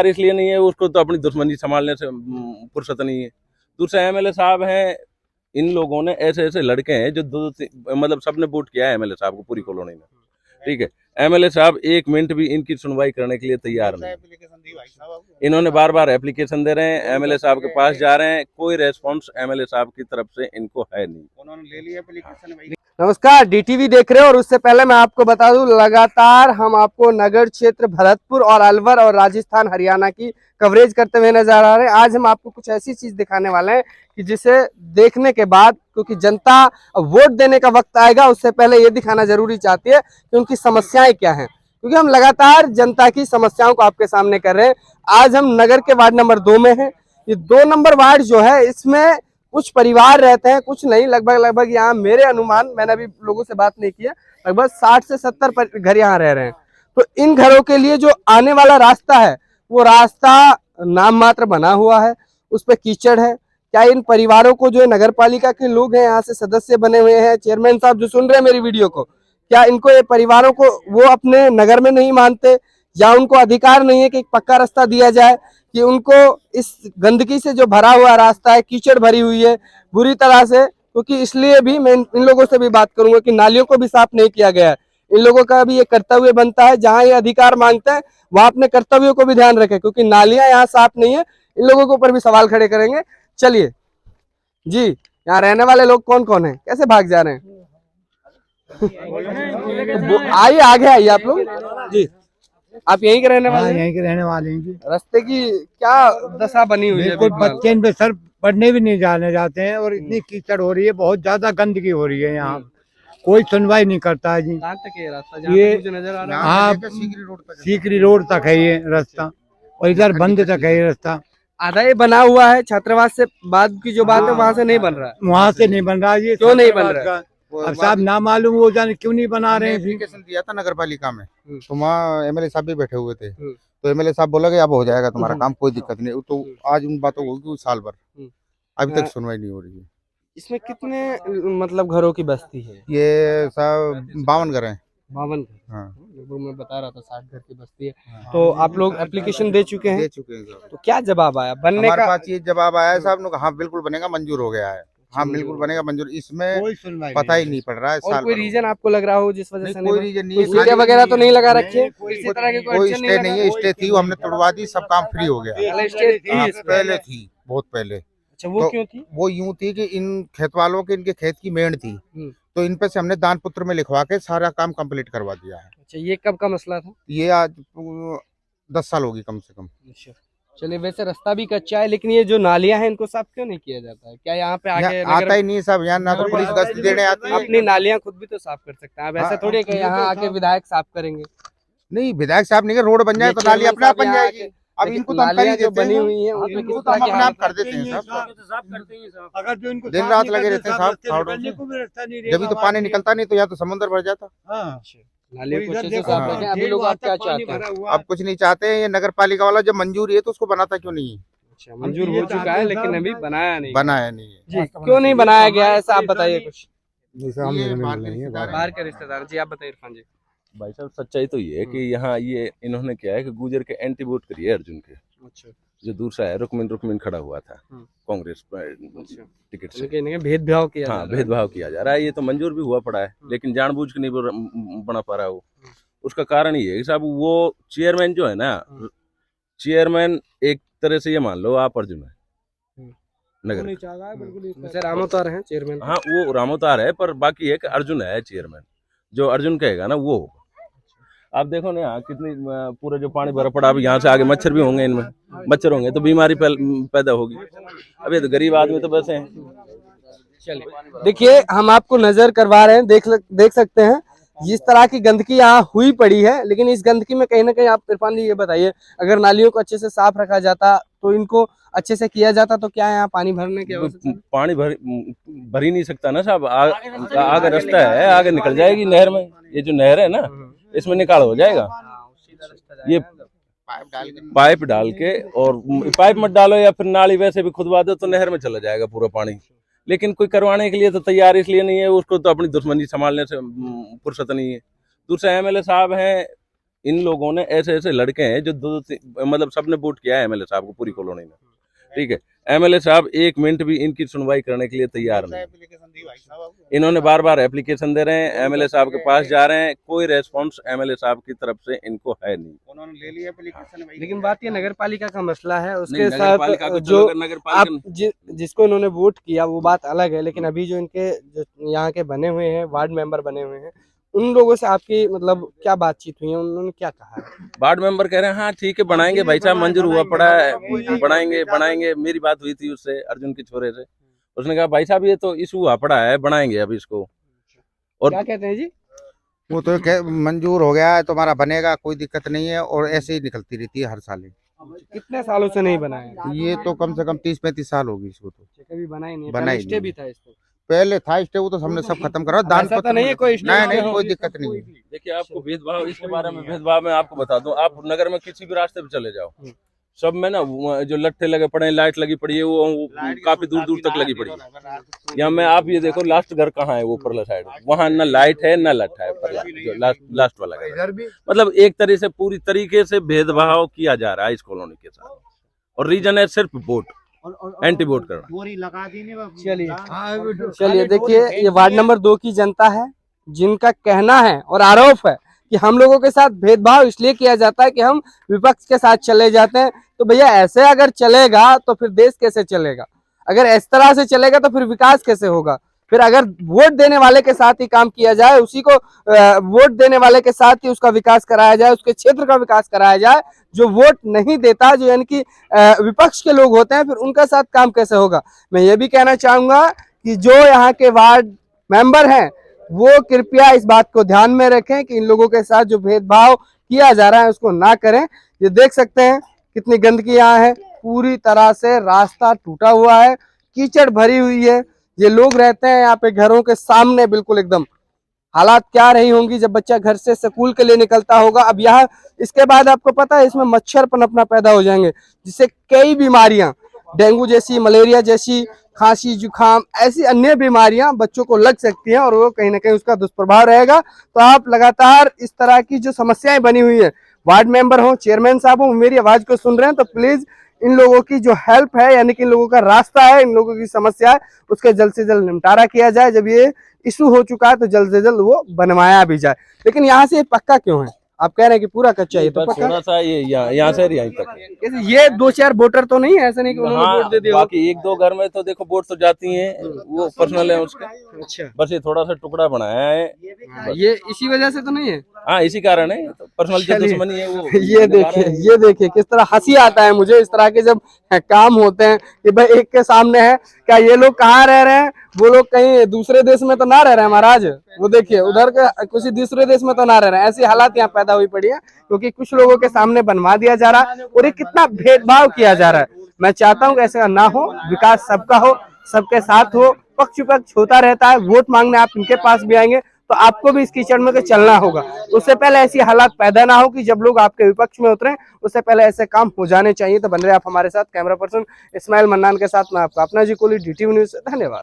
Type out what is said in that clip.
इसलिए नहीं है, उसको तो अपनी दुश्मनी संभालने से फुर्सत नहीं है। दूसरे एमएलए साहब हैं, इन लोगों ने ऐसे ऐसे लड़के हैं जो मतलब सबने वोट किया है एमएलए साहब को पूरी कॉलोनी में, ठीक है। एमएलए साहब 1 मिनट भी इनकी सुनवाई करने के लिए तैयार नहीं। इन्होंने बार बार एप्लीकेशन दे रहे हैं, एमएलए साहब के पास जा रहे हैं, कोई रेस्पॉन्स एमएलए साहब की तरफ से इनको है नहीं। उन्होंने ले लिया एप्लीकेशन। नमस्कार, डीटीवी देख रहे हो और उससे पहले मैं आपको बता दूं, लगातार हम आपको नगर क्षेत्र भरतपुर और अलवर और राजस्थान हरियाणा की कवरेज करते हुए नजर आ रहे हैं। आज हम आपको कुछ ऐसी चीज दिखाने वाले हैं कि जिसे देखने के बाद, क्योंकि जनता वोट देने का वक्त आएगा, उससे पहले ये दिखाना जरूरी चाहती है कि उनकी समस्याएं क्या हैं, क्योंकि हम लगातार जनता की समस्याओं को आपके सामने कर रहे हैं। आज हम नगर के वार्ड नंबर 2 में हैं। ये 2 नंबर वार्ड जो है, इसमें कुछ परिवार रहते हैं, कुछ नहीं, लगभग यहाँ मेरे अनुमान, मैंने अभी लोगों से बात नहीं किया, लगभग 60 से 70 घर यहाँ रह रहे हैं। तो इन घरों के लिए जो आने वाला रास्ता है, वो रास्ता नाम मात्र बना हुआ है, उस पर कीचड़ है। क्या इन परिवारों को, जो नगर पालिका के लोग हैं, यहाँ से सदस्य बने हुए हैं, चेयरमैन साहब जो सुन रहे हैं मेरी वीडियो को, क्या इनको, ये परिवारों को वो अपने नगर में नहीं मानते, या उनको अधिकार नहीं है कि एक पक्का रास्ता दिया जाए, कि उनको इस गंदगी से जो भरा हुआ रास्ता है, कीचड़ भरी हुई है बुरी तरह से, क्योंकि इसलिए भी मैं इन लोगों से भी बात करूंगा कि नालियों को भी साफ नहीं किया गया है। इन लोगों का भी ये कर्तव्य बनता है, जहां ये अधिकार मांगते हैं वहां अपने कर्तव्यों को भी ध्यान रखें, क्योंकि नालियां यहाँ साफ नहीं है। इन लोगों के ऊपर भी सवाल खड़े करेंगे। चलिए जी, यहाँ रहने वाले लोग कौन कौन है, कैसे भाग जा रहे हैं? आइए, आगे आइए आप लोग जी। आप यहीं के रहने वाले हैं? यहीं के रहने वाले हैं जी। रास्ते की क्या दशा बनी हुई है? कोई बच्चे इन पे सर पढ़ने भी नहीं जाने जाते हैं, और इतनी कीचड़ हो रही है, बहुत ज्यादा गंदगी हो रही है यहाँ। कोई सुनवाई नहीं करता है जी। कहाँ तक है रास्ता? ये मुझे नजर आ रहा है, हाँ, सीकरी रोड तक है ये रास्ता, और इधर बंद तक है ये रास्ता। आधा ये बना हुआ है, छात्रावास से बाद की जो बात है वहाँ से नहीं बन रहा है। वहाँ से नहीं बन रहा है ये। क्यों नहीं बन रहा है? अब साहब ना मालूम हो जाने क्यों नहीं बना रहे हैं। एप्लीकेशन दिया था नगर पालिका में, तो वहाँ एमएलए साहब भी बैठे हुए थे, तो एमएलए साहब बोला कि अब हो जाएगा तुम्हारा काम, कोई दिक्कत नहीं। तो आज उन बातों को होगी साल भर, अभी तक सुनवाई नहीं हो रही है। इसमें कितने मतलब घरों की बस्ती है? ये सब 52 घर हैं। 52 घर। हाँ, लगभग मैं बता रहा था 60 घर की बस्ती है। तो आप लोग एप्लीकेशन दे चुके हैं? दे चुके हैं साहब। तो क्या जवाब आया बनने हमारे का? पास ये जवाब आया है साहब ने, हाँ बिल्कुल बनेगा, मंजूर हो गया है। हाँ बिल्कुल बनेगा मंजूर। इसमें कोई सुनवाई पता ही नहीं पड़ रहा है। और कोई रीजन आपको लग रहा हो जिस वजह से? कोई रीजन नहीं है, मीडिया वगैरह तो नहीं लगा रखी है? कोई स्टे नहीं है। स्टे थी, वो हमने तोड़वा दी, सब काम फ्री हो गया। पहले थी, बहुत पहले। अच्छा, वो क्यों थी? वो यूं थी कि इन खेत वालों के, इनके खेत की मेड़ थी, तो इन पे से हमने दान पुत्र में लिखवा के सारा काम कंप्लीट करवा दिया है। अच्छा, ये कब का मसला था? ये आज 10 साल होगी कम से कम। अच्छा, चलिए, वैसे रास्ता भी कच्चा है, लेकिन ये जो नालियां हैं इनको साफ क्यों नहीं किया जाता है? क्या यहाँ पे आके आता ही नहीं साहब, यहाँ ना तो पुलिस गश्त देने आती है। अपनी नालियां खुद भी तो साफ कर सकते हैं, वैसे थोड़ी कि यहाँ आके विधायक साफ करेंगे। नहीं, विधायक साहब नहीं, रोड बन जाए तो नाली अपने आप बन जाएगी। अब इनको तो हम कर ही देते हैं, बनी हुई है, इनको तो हम अपने आप कर देते हैं साहब। अगर जो इनको दिन रात लगे रहते हैं साहब, जब तो पानी निकलता नहीं तो यहाँ तो समुद्र भर जाता। नालियों को अच्छे से साफ रखें। अभी लोग आप क्या चाहते हैं? अब कुछ नहीं चाहते हैं। ये नगर पालिका वाला जब मंजूर है तो उसको बनाता क्यों नहीं है? अच्छा, मंजूर हो चुका है लेकिन अभी बनाया नहीं है जी। क्यों नहीं बनाया गया है, ऐसा आप बताइए कुछ। बाहर के रिश्तेदार जी, आप बताइए इरफान जी। भाई साहब, सच्चाई तो ये है कि यहाँ ये इन्होंने क्या है कि गुजर के एंटी वोट करी है अर्जुन के। अच्छा, जो दूसरा है रुकमिन खड़ा हुआ था कांग्रेस टिकट से। भेदभाव किया, हाँ, भेदभाव किया जा रहा है। ये तो मंजूर भी हुआ पड़ा है, लेकिन जानबूझ के नहीं बना पा रहा वो। उसका कारण ये है कि साहब, वो चेयरमैन जो है ना, चेयरमैन एक तरह से ये मान लो आप अर्जुन है नगर। वैसे रामोतार हैं चेयरमैन। हाँ, वो रामोतार है, पर बाकी है कि अर्जुन है चेयरमैन। जो अर्जुन कहेगा ना वो। आप देखो ना यहाँ कितनी पूरा जो पानी भरा पड़ा, अब यहाँ से आगे मच्छर भी होंगे, इनमें मच्छर होंगे तो बीमारी पैदा होगी। अब ये तो गरीब आदमी तो बसे हैं। चलिए, देखिए, हम आपको नजर करवा रहे हैं, देख सकते हैं जिस तरह की गंदगी यहाँ हुई पड़ी है। लेकिन इस गंदगी में कहीं ना कहीं आप इरफान जी ये बताइए, अगर नालियों को अच्छे से साफ रखा जाता, तो इनको अच्छे से किया जाता, तो क्या यहाँ पानी भरने की आवश्यकता? पानी भर ही नहीं सकता ना साहब। आगे रास्ता है, आगे निकल जाएगी नहर में। ये जो नहर है ना, इसमें निकाल हो जाएगा। ये पाइप डाल के, और पाइप मत डालो या फिर नाली वैसे भी खुदवा दो तो नहर में चला जाएगा पूरा पानी। लेकिन कोई करवाने के लिए तो तैयार इसलिए नहीं है, उसको तो अपनी दुश्मनी संभालने से फुर्सत नहीं है। दूसरे एमएलए साहब हैं, इन लोगों ने ऐसे ऐसे लड़के हैं जो मतलब सबने वोट किया है एमएलए साहब को पूरी कॉलोनी में, ठीक है। एमएलए साहब 1 मिनट भी इनकी सुनवाई करने के लिए तैयार नहीं। इन्होंने बार बार एप्लीकेशन दे रहे हैं, एमएलए साहब के पास जा रहे हैं, कोई रेस्पॉन्स एमएलए साहब की तरफ से इनको है नहीं। उन्होंने ले लिया एप्लीकेशन। लेकिन बात ये नगर पालिका का मसला है, उसके नहीं, नगरपालिका साथ को जो चलो, नगरपालिका आप जिसको इन्होंने वोट किया वो बात अलग है, लेकिन अभी जो इनके जो यहाँ के बने हुए हैं वार्ड मेंबर बने हुए हैं, उन लोगों से आपकी मतलब क्या बातचीत हुई है, उन्होंने क्या कहा है? वार्ड मेंबर कह रहे हैं हाँ ठीक है बनाएंगे भाई साहब, मंजूर हुआ पड़ा है, बनाएंगे। मेरी बात हुई थी उससे, अर्जुन के छोरे से, उसने कहा भाई साहब ये तो इशू हुआ पड़ा है, बनाएंगे अभी इसको। और क्या कहते हैं जी? वो तो मंजूर हो गया है, तुम्हारा बनेगा, कोई दिक्कत नहीं है। और ऐसे ही निकलती रहती है हर साल ही। कितने सालों से नहीं बनाया? ये तो कम से कम 30-35 साल होगी इसको तो। कभी बना ही नहीं, बना ही स्टे नहीं। भी था इसको। पहले था स्टे, वो तो हमने सब खत्म करा। दान ऐसा तो नहीं है कोई स्टे नहीं, हो? कोई दिक्कत नहीं है। देखिए आपको भेदभाव, इसके बारे में भेदभाव मैं आपको बता दूं, आप नगर में किसी भी रास्ते पे चले जाओ, सब में ना जो लट्ठे लगे पड़े हैं, लाइट लगी पड़ी है, वो काफी दूर दूर तक लगी पड़ी है। यहाँ में आप ये देखो लास्ट घर कहाँ है, वो परला साइड, वहाँ ना लाइट है ना लट्ठा है, परला जो लास्ट वाला घर। मतलब एक तरह से पूरी तरीके से भेदभाव किया जा रहा है इस कॉलोनी के साथ, और रीजन है सिर्फ वोट, एंटी वोट करना। चलिए देखिए, ये वार्ड नंबर 2 की जनता है जिनका कहना है और आरोप है कि हम लोगों के साथ भेदभाव इसलिए किया जाता है कि हम विपक्ष के साथ चले जाते हैं। तो भैया ऐसे अगर चलेगा तो फिर देश कैसे चलेगा? अगर इस तरह से चलेगा तो फिर विकास कैसे होगा? फिर अगर वोट देने वाले के साथ ही काम किया जाए, उसी को वोट देने वाले के साथ ही उसका विकास कराया जाए, उसके क्षेत्र का विकास कराया जाए, जो वोट नहीं देता, जो यानी कि विपक्ष के लोग होते हैं, फिर उनका साथ काम कैसे होगा? मैं ये भी कहना चाहूंगा कि जो यहाँ के वार्ड मेंबर हैं वो कृपया इस बात को ध्यान में रखें कि इन लोगों के साथ जो भेदभाव किया जा रहा है उसको ना करें। ये देख सकते हैं कितनी गंदगी यहाँ है, पूरी तरह से रास्ता टूटा हुआ है, कीचड़ भरी हुई है। ये लोग रहते हैं यहाँ पे घरों के सामने, बिल्कुल एकदम हालात क्या रही होंगी जब बच्चा घर से स्कूल के लिए निकलता होगा। अब यहाँ इसके बाद आपको पता है इसमें मच्छर पनपना पैदा हो जाएंगे, जिससे कई बीमारियां, डेंगू जैसी, मलेरिया जैसी, खांसी जुकाम, ऐसी अन्य बीमारियां बच्चों को लग सकती हैं और वो कहीं ना कहीं उसका दुष्प्रभाव रहेगा। तो आप लगातार इस तरह की जो समस्याएं बनी हुई है, वार्ड मेंबर हो, चेयरमैन साहब हो, मेरी आवाज को सुन रहे हैं तो प्लीज इन लोगों की जो हेल्प है, यानी कि इन लोगों का रास्ता है, इन लोगों की समस्या है, उसके जल्द से जल्द निपटारा किया जाए। जब ये इशू हो चुका है तो जल्द से जल्द वो बनवाया भी जाए। लेकिन यहाँ से पक्का क्यों है? आप कह रहे हैं कि पूरा कच्चा है, तो पक्का थोड़ा सा ये यहाँ से यहीं तक है। कैसे ये 2-4 वोटर तो नहीं है, ऐसा नहीं कि उन्होंने हाँ, वोट दे दिया? बाकी 1-2 घर में तो देखो वोट तो जाती हैं, वो पर्सनल है उसका। अच्छा, बस ये थोड़ा सा टुकड़ा बनाया है, ये इसी वजह से तो नहीं है? हाँ इसी कारण है, तो पर्सनल जो चलिए, दुश्मनी है वो। ये देखिए किस तरह हंसी आता है मुझे इस तरह के जब काम होते हैं कि भाई एक के सामने है, क्या ये लोग कहाँ रह रहे हैं? वो लोग कहीं दूसरे देश में तो ना रह रहे हैं महाराज, वो देखिए उधर के किसी दूसरे देश में तो ना रह रहे हैं। ऐसी हालात यहाँ पैदा हुई पड़ी है क्योंकि कुछ लोगों के सामने बनवा दिया जा रहा है और ये कितना भेदभाव किया जा रहा है। मैं चाहता हूँ ऐसा ना हो, विकास सबका हो, सबके साथ हो, पक्ष विपक्ष होता रहता है। वोट मांगने आप इनके पास भी आएंगे तो आपको भी इस कीचड़ में चलना होगा। उससे पहले ऐसी हालात पैदा ना हो कि जब लोग आपके विपक्ष में उतरे, उससे पहले ऐसे काम हो जाने चाहिए। तो बन रहे आप हमारे साथ, कैमरा पर्सन इस्माइल मन्नान के साथ मैं आपका अपना जी कोहली, DTV न्यूज़ से। धन्यवाद।